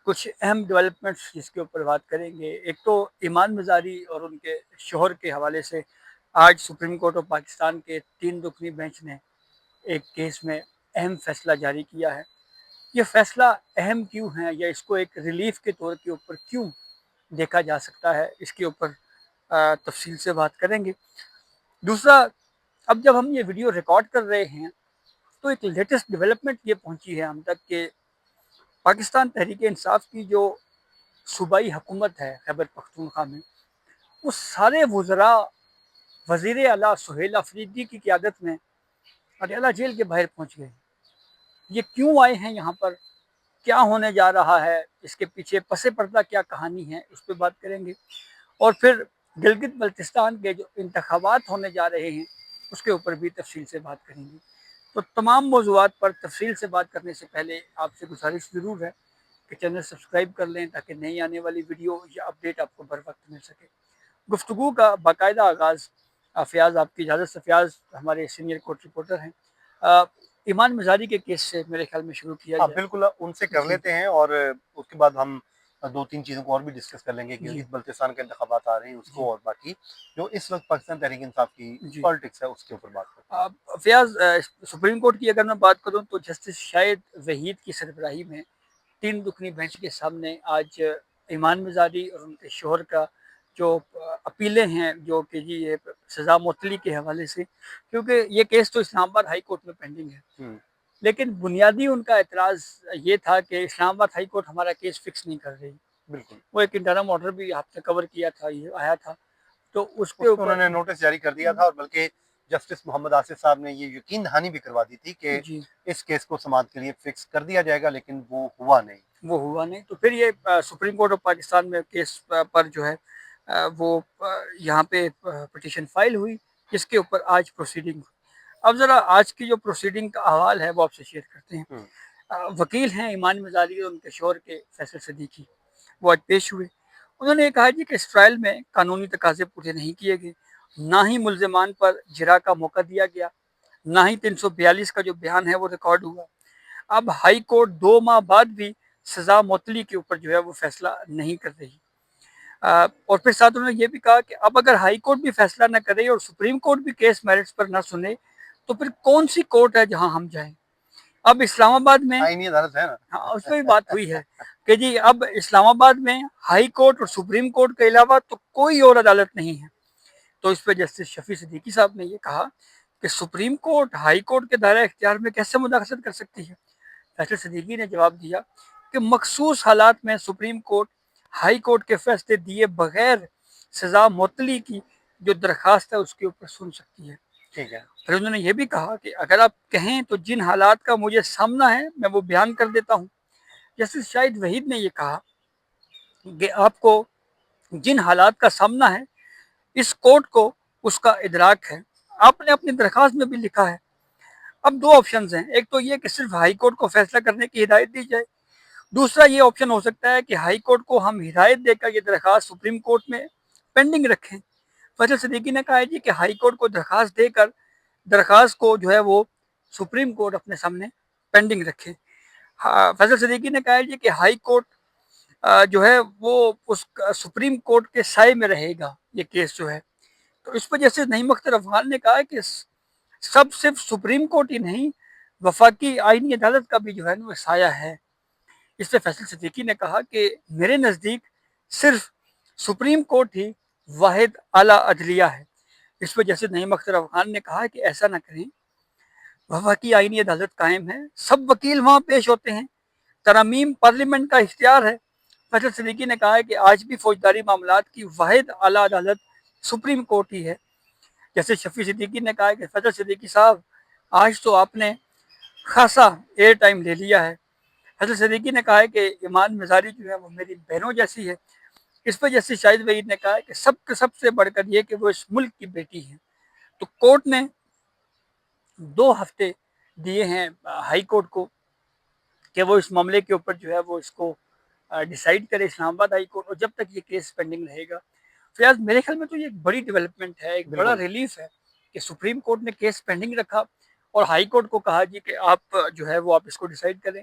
کچھ اہم ڈیولپمنٹس جس کے اوپر بات کریں گے. ایک تو ایمان مزاری اور ان کے شوہر کے حوالے سے آج سپریم کورٹ آف پاکستان کے 3 رکنی بینچ نے ایک کیس میں اہم فیصلہ جاری کیا ہے. یہ فیصلہ اہم کیوں ہے یا اس کو ایک ریلیف کے طور کے اوپر کیوں دیکھا جا سکتا ہے, اس کے اوپر تفصیل سے بات کریں گے. دوسرا, اب جب ہم یہ ویڈیو ریکارڈ کر رہے ہیں تو ایک لیٹسٹ ڈیولپمنٹ یہ پہنچی ہے ہم تک کہ پاکستان تحریک انصاف کی جو صوبائی حکومت ہے خیبر پختونخوا میں, وہ سارے وزراء وزیر اعلیٰ سہیل افریدی کی قیادت میں اڈیالہ جیل کے باہر پہنچ گئے. یہ کیوں آئے ہیں یہاں پر, کیا ہونے جا رہا ہے, اس کے پیچھے پس پردہ کیا کہانی ہے, اس پہ بات کریں گے. اور پھر گلگت بلتستان کے جو انتخابات ہونے جا رہے ہیں اس کے اوپر بھی تفصیل سے بات کریں گے. تو تمام موضوعات پر تفصیل سے بات کرنے سے پہلے آپ سے گزارش ضرور ہے کہ چینل سبسکرائب کر لیں تاکہ نئی آنے والی ویڈیو یا اپڈیٹ آپ کو بر وقت مل سکے. گفتگو کا باقاعدہ آغاز فیاض, آپ کی اجازت سے, فیاض ہمارے سینئر کورٹ رپورٹر ہیں, ایمان مزاری کے کیس سے میرے خیال میں شروع کیا جائے. بالکل ان سے کر جی لیتے ہیں اور اس کے بعد ہم 2-3 چیزوں کو اور بھی ڈسکس کر لیں گے. جی گلگت بلتستان کے انتخابات آ رہے ہیں اس جی کو, اور باقی جو اس وقت پاکستان تحریک انصاف کی جی پالیٹکس ہے اس کے اوپر بات کرتے ہیں. فیاض, سپریم کورٹ کی اگر میں بات کروں تو جسٹس شاہد وحید کی سربراہی میں 3 رکنی بینچ کے سامنے آج ایمان مزاری اور ان کے شوہر کا جو اپیلیں ہیں جو کہ جی یہ سزا معطلی کے حوالے سے, کیونکہ یہ کیس تو اسلام آباد ہائی کورٹ میں پینڈنگ ہے, لیکن بنیادی ان کا اعتراض یہ تھا کہ اسلام آباد ہائی کورٹ ہمارا کیس فکس نہیں کر رہی. بالکل, وہ ایک انٹرم آرڈر بھی آپ نے کور کیا تھا, یہ آیا تھا, تو اس کے اس میں انہوں اوپر نے نوٹس جاری کر دیا تھا, اور بلکہ جسٹس محمد آصف صاحب نے یہ یقین دہانی بھی کروا دی تھی کہ جی اس کیس کو سماعت کے لیے فکس کر دیا جائے گا, لیکن وہ ہوا نہیں. وہ ہوا نہیں. تو پھر یہ سپریم کورٹ آف پاکستان میں کیس پر جو ہے وہ یہاں پہ پٹیشن فائل ہوئی, جس کے اوپر آج پروسیڈنگ ہوئی. اب ذرا آج کی جو پروسیڈنگ کا حوال ہے وہ آپ سے شیئر کرتے ہیں. وکیل ہیں ایمان مزاری اور ان کے شوہر کے فیصل صدیقی, وہ آج پیش ہوئے. انہوں نے کہا جی کہ اس ٹرائل میں قانونی تقاضے پورے نہیں کیے گئے, نہ ہی ملزمان پر جرا کا موقع دیا گیا, نہ ہی 342 کا جو بیان ہے وہ ریکارڈ ہوا. اب ہائی کورٹ 2 ماہ بعد بھی سزا معطلی کے اوپر جو ہے وہ فیصلہ نہیں کر رہی. اور پھر ساتھ انہوں نے یہ بھی کہا کہ اب اگر ہائی کورٹ بھی فیصلہ نہ کرے اور سپریم کورٹ بھی کیس میرٹس پر نہ سنے تو پھر کون سی کورٹ ہے جہاں ہم جائیں. اب اسلام آباد میں آئینی عدالت ہے نا, اس پہ بھی بات ہوئی ہے کہ جی اب اسلام آباد میں ہائی کورٹ اور سپریم کورٹ کے علاوہ تو کوئی اور عدالت نہیں ہے. تو اس پہ جسٹس شفیع صدیقی صاحب نے یہ کہا کہ سپریم کورٹ ہائی کورٹ کے دائرہ اختیار میں کیسے مداخلت کر سکتی ہے. فیصل صدیقی نے جواب دیا کہ مخصوص حالات میں سپریم کورٹ ہائی کورٹ کے فیصلے دیے بغیر سزا معطلی کی جو درخواست ہے اس کے اوپر سن سکتی ہے. ٹھیک ہے, پھر انہوں نے یہ بھی کہا کہ اگر آپ کہیں تو جن حالات کا مجھے سامنا ہے میں وہ بیان کر دیتا ہوں. جسٹس شاہد وحید نے یہ کہا کہ آپ کو جن حالات کا سامنا ہے اس کورٹ کو اس کا ادراک ہے. آپ نے اپنی درخواست میں بھی لکھا ہے. اب 2 آپشنز ہیں, ایک تو یہ کہ صرف ہائی کورٹ کو فیصلہ کرنے کی ہدایت دی جائے, دوسرا یہ آپشن ہو سکتا ہے کہ ہائی کورٹ کو ہم ہدایت دے کر یہ درخواست سپریم کورٹ میں پینڈنگ رکھیں. فیصل صدیقی نے کہا جی کہ ہائی کورٹ کو درخواست دے کر درخواست کو جو ہے وہ سپریم کورٹ اپنے سامنے پینڈنگ رکھے. فیصل صدیقی نے کہا جی کہ ہائی کورٹ جو ہے وہ اس سپریم کورٹ کے سائے میں رہے گا یہ کیس جو ہے. تو اس وجہ سے نعیم اختر افغان نے کہا کہ سب صرف سپریم کورٹ ہی نہیں وفاقی آئینی عدالت کا بھی جو ہے وہ سایہ ہے. اس پہ فیصل صدیقی نے کہا کہ میرے نزدیک صرف سپریم کورٹ ہی واحد اعلیٰ عدلیہ ہے. اس وجہ سے نعیم اختر افغان نے کہا کہ ایسا نہ کریں, وفاقی آئینی عدالت قائم ہے, سب وکیل وہاں پیش ہوتے ہیں, ترامیم پارلیمنٹ کا اختیار ہے. فیصل صدیقی نے کہا ہے کہ آج بھی فوجداری معاملات کی واحد اعلیٰ عدالت سپریم کورٹ ہی ہے. جیسے شفیع صدیقی نے کہا کہ فیصل صدیقی صاحب آج تو آپ نے خاصا ایئر ٹائم لے لیا ہے. فیصل صدیقی نے کہا ہے کہ ایمان مزاری جو ہے وہ میری بہنوں جیسی ہے. اس وجہ سے شاہد وحید نے کہا ہے کہ سب سے بڑھ کر یہ کہ وہ اس ملک کی بیٹی ہے. تو کورٹ نے 2 ہفتے دیے ہیں ہائی کورٹ کو کہ وہ اس معاملے کے اوپر جو ہے وہ اس کو ڈیسائیڈ کرے, اسلام آباد ہائی کورٹ, اور جب تک یہ کیس پینڈنگ رہے گا. فیاض میرے خیال میں تو یہ ایک بڑی ڈیولپمنٹ ہے, ایک بڑا بالکل, ریلیف ہے کہ سپریم کورٹ نے کیس پینڈنگ رکھا اور ہائی کورٹ کو کہا جی کہ آپ جو ہے وہ آپ اس کو ڈیسائیڈ کریں.